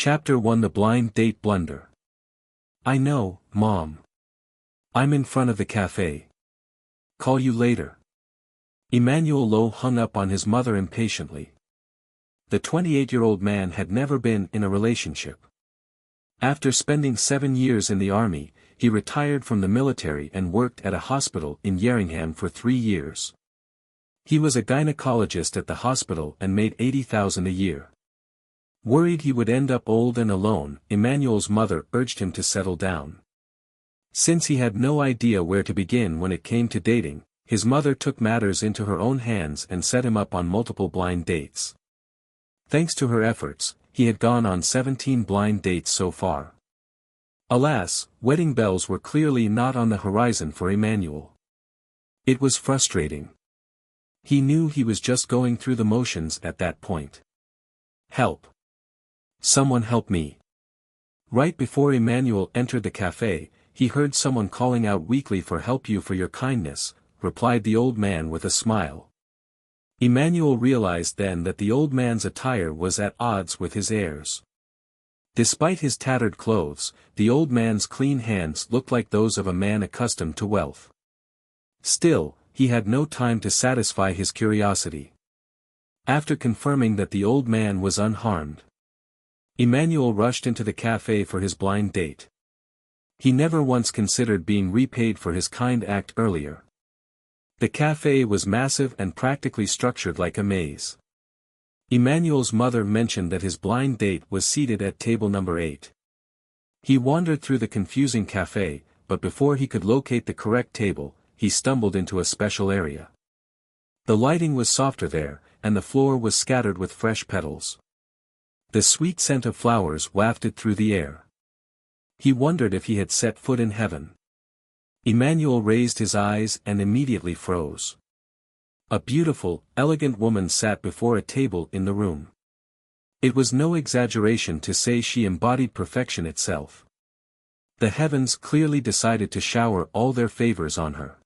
Chapter 1 The Blind Date Blunder. I know, Mom. I'm in front of the café. Call you later. Emmanuel Lowe hung up on his mother impatiently. The 28-year-old man had never been in a relationship. After spending 7 years in the army, he retired from the military and worked at a hospital in Yeringham for 3 years. He was a gynecologist at the hospital and made $80,000 a year. Worried he would end up old and alone, Emmanuel's mother urged him to settle down. Since he had no idea where to begin when it came to dating, his mother took matters into her own hands and set him up on multiple blind dates. Thanks to her efforts, he had gone on 17 blind dates so far. Alas, wedding bells were clearly not on the horizon for Emmanuel. It was frustrating. He knew he was just going through the motions at that point. Help. Someone help me. Right before Emmanuel entered the café, he heard someone calling out weakly for help. You for your kindness, replied the old man with a smile. Emmanuel realized then that the old man's attire was at odds with his airs. Despite his tattered clothes, the old man's clean hands looked like those of a man accustomed to wealth. Still, he had no time to satisfy his curiosity. After confirming that the old man was unharmed, Emmanuel rushed into the café for his blind date. He never once considered being repaid for his kind act earlier. The café was massive and practically structured like a maze. Emmanuel's mother mentioned that his blind date was seated at table number 8. He wandered through the confusing café, but before he could locate the correct table, he stumbled into a special area. The lighting was softer there, and the floor was scattered with fresh petals. The sweet scent of flowers wafted through the air. He wondered if he had set foot in heaven. Emmanuel raised his eyes and immediately froze. A beautiful, elegant woman sat before a table in the room. It was no exaggeration to say she embodied perfection itself. The heavens clearly decided to shower all their favors on her.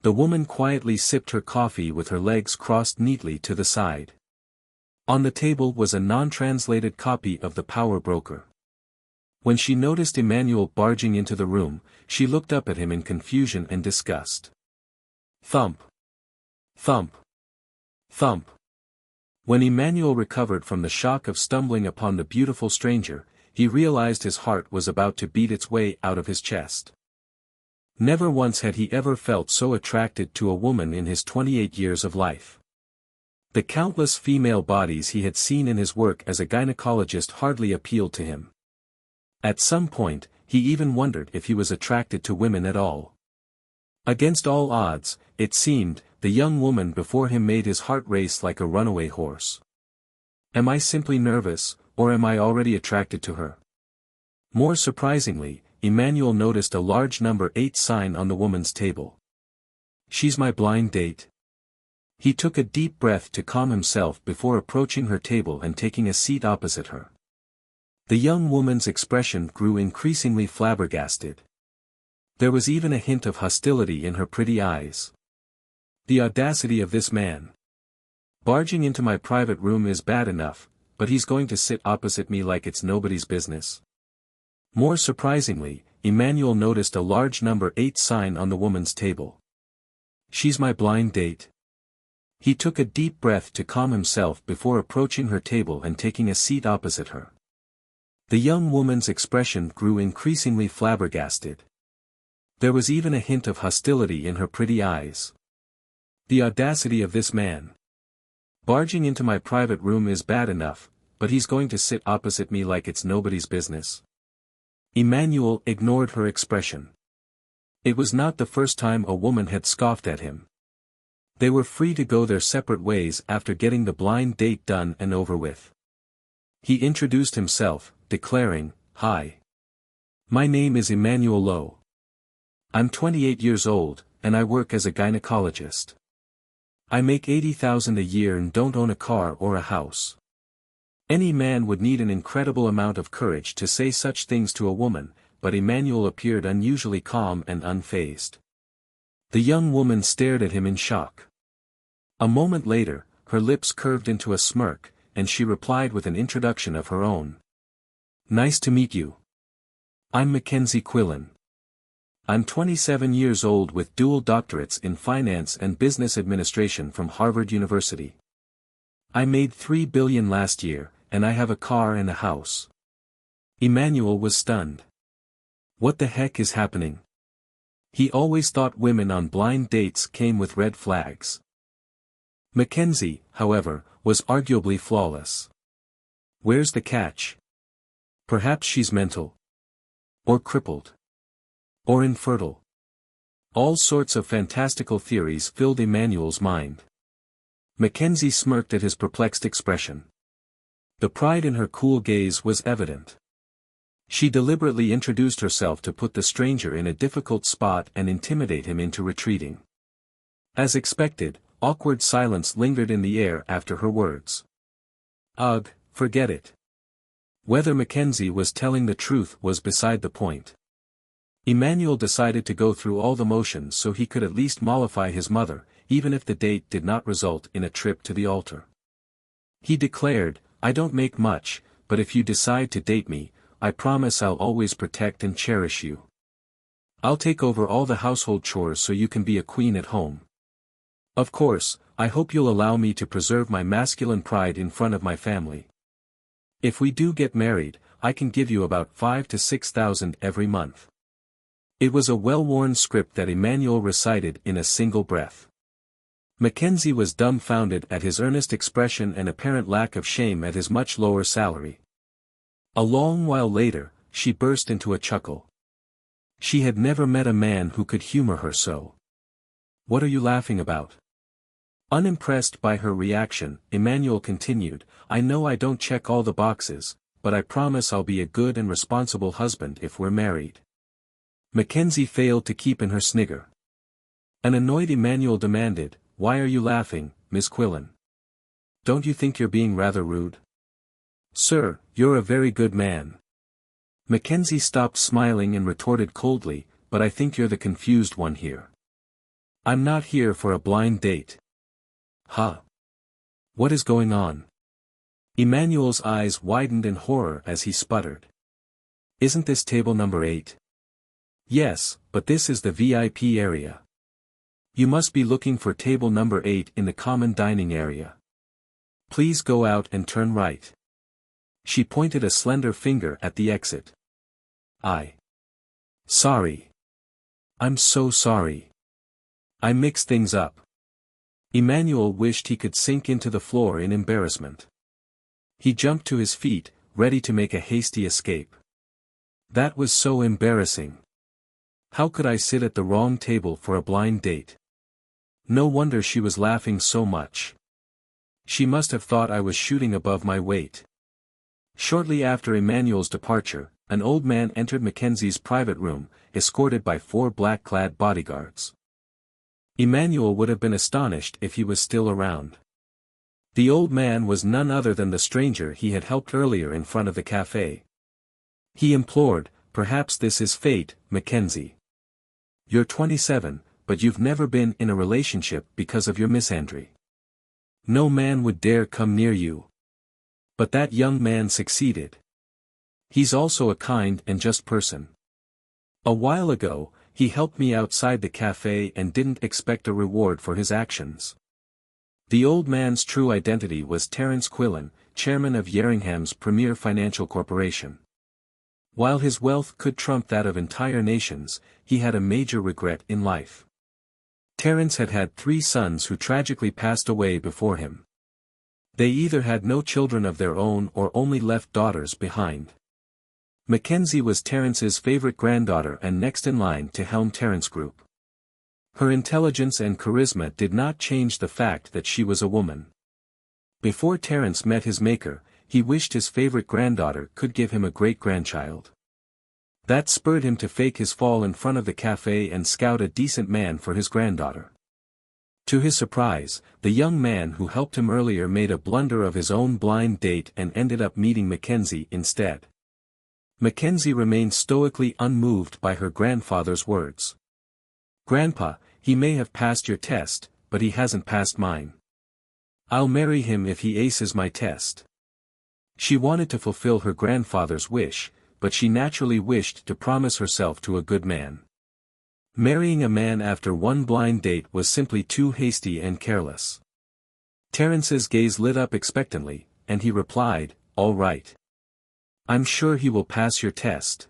The woman quietly sipped her coffee with her legs crossed neatly to the side. On the table was a non-translated copy of The Power Broker. When she noticed Emmanuel barging into the room, she looked up at him in confusion and disgust. Thump. Thump. Thump. When Emmanuel recovered from the shock of stumbling upon the beautiful stranger, he realized his heart was about to beat its way out of his chest. Never once had he ever felt so attracted to a woman in his 28 years of life. The countless female bodies he had seen in his work as a gynecologist hardly appealed to him. At some point, he even wondered if he was attracted to women at all. Against all odds, it seemed, the young woman before him made his heart race like a runaway horse. Am I simply nervous, or am I already attracted to her? More surprisingly, Emmanuel noticed a large number 8 sign on the woman's table. She's my blind date. He took a deep breath to calm himself before approaching her table and taking a seat opposite her. The young woman's expression grew increasingly flabbergasted. There was even a hint of hostility in her pretty eyes. The audacity of this man. Barging into my private room is bad enough, but he's going to sit opposite me like it's nobody's business. More surprisingly, Emmanuel noticed a large number 8 sign on the woman's table. She's my blind date. He took a deep breath to calm himself before approaching her table and taking a seat opposite her. The young woman's expression grew increasingly flabbergasted. There was even a hint of hostility in her pretty eyes. The audacity of this man. Barging into my private room is bad enough, but he's going to sit opposite me like it's nobody's business. Emmanuel ignored her expression. It was not the first time a woman had scoffed at him. They were free to go their separate ways after getting the blind date done and over with. He introduced himself, declaring, "Hi. My name is Emmanuel Lowe. I'm 28 years old, and I work as a gynecologist. I make $80,000 a year and don't own a car or a house." Any man would need an incredible amount of courage to say such things to a woman, but Emmanuel appeared unusually calm and unfazed. The young woman stared at him in shock. A moment later, her lips curved into a smirk, and she replied with an introduction of her own. Nice to meet you. I'm Mackenzie Quillen. I'm 27 years old with dual doctorates in finance and business administration from Harvard University. I made $3 billion last year, and I have a car and a house. Emmanuel was stunned. What the heck is happening? He always thought women on blind dates came with red flags. Mackenzie, however, was arguably flawless. Where's the catch? Perhaps she's mental. Or crippled. Or infertile. All sorts of fantastical theories filled Emmanuel's mind. Mackenzie smirked at his perplexed expression. The pride in her cool gaze was evident. She deliberately introduced herself to put the stranger in a difficult spot and intimidate him into retreating. As expected, awkward silence lingered in the air after her words. Ugh, forget it. Whether Mackenzie was telling the truth was beside the point. Emmanuel decided to go through all the motions so he could at least mollify his mother, even if the date did not result in a trip to the altar. He declared, I don't make much, but if you decide to date me, I promise I'll always protect and cherish you. I'll take over all the household chores so you can be a queen at home. Of course, I hope you'll allow me to preserve my masculine pride in front of my family. If we do get married, I can give you about $5,000 to $6,000 every month. It was a well-worn script that Emmanuel recited in a single breath. Mackenzie was dumbfounded at his earnest expression and apparent lack of shame at his much lower salary. A long while later, she burst into a chuckle. She had never met a man who could humor her so. What are you laughing about? Unimpressed by her reaction, Emmanuel continued, I know I don't check all the boxes, but I promise I'll be a good and responsible husband if we're married. Mackenzie failed to keep in her snigger. An annoyed Emmanuel demanded, Why are you laughing, Miss Quillen? Don't you think you're being rather rude? Sir, you're a very good man. Mackenzie stopped smiling and retorted coldly, but I think you're the confused one here. I'm not here for a blind date. Huh? What is going on? Emmanuel's eyes widened in horror as he sputtered. Isn't this table number 8? Yes, but this is the VIP area. You must be looking for table number 8 in the common dining area. Please go out and turn right. She pointed a slender finger at the exit. Sorry. I'm so sorry. I mixed things up. Emmanuel wished he could sink into the floor in embarrassment. He jumped to his feet, ready to make a hasty escape. That was so embarrassing. How could I sit at the wrong table for a blind date? No wonder she was laughing so much. She must have thought I was shooting above my weight. Shortly after Emmanuel's departure, an old man entered Mackenzie's private room, escorted by 4 black-clad bodyguards. Emmanuel would have been astonished if he was still around. The old man was none other than the stranger he had helped earlier in front of the café. He implored, Perhaps this is fate, Mackenzie. You're 27, but you've never been in a relationship because of your misandry. No man would dare come near you. But that young man succeeded. He's also a kind and just person. A while ago, he helped me outside the café and didn't expect a reward for his actions. The old man's true identity was Terence Quillen, chairman of Yeringham's premier financial corporation. While his wealth could trump that of entire nations, he had a major regret in life. Terence had had 3 sons who tragically passed away before him. They either had no children of their own or only left daughters behind. Mackenzie was Terence's favorite granddaughter and next in line to helm Terence Group. Her intelligence and charisma did not change the fact that she was a woman. Before Terence met his maker, he wished his favorite granddaughter could give him a great-grandchild. That spurred him to fake his fall in front of the café and scout a decent man for his granddaughter. To his surprise, the young man who helped him earlier made a blunder of his own blind date and ended up meeting Mackenzie instead. Mackenzie remained stoically unmoved by her grandfather's words. Grandpa, he may have passed your test, but he hasn't passed mine. I'll marry him if he aces my test. She wanted to fulfill her grandfather's wish, but she naturally wished to promise herself to a good man. Marrying a man after one blind date was simply too hasty and careless. Terence's gaze lit up expectantly, and he replied, "All right. I'm sure he will pass your test."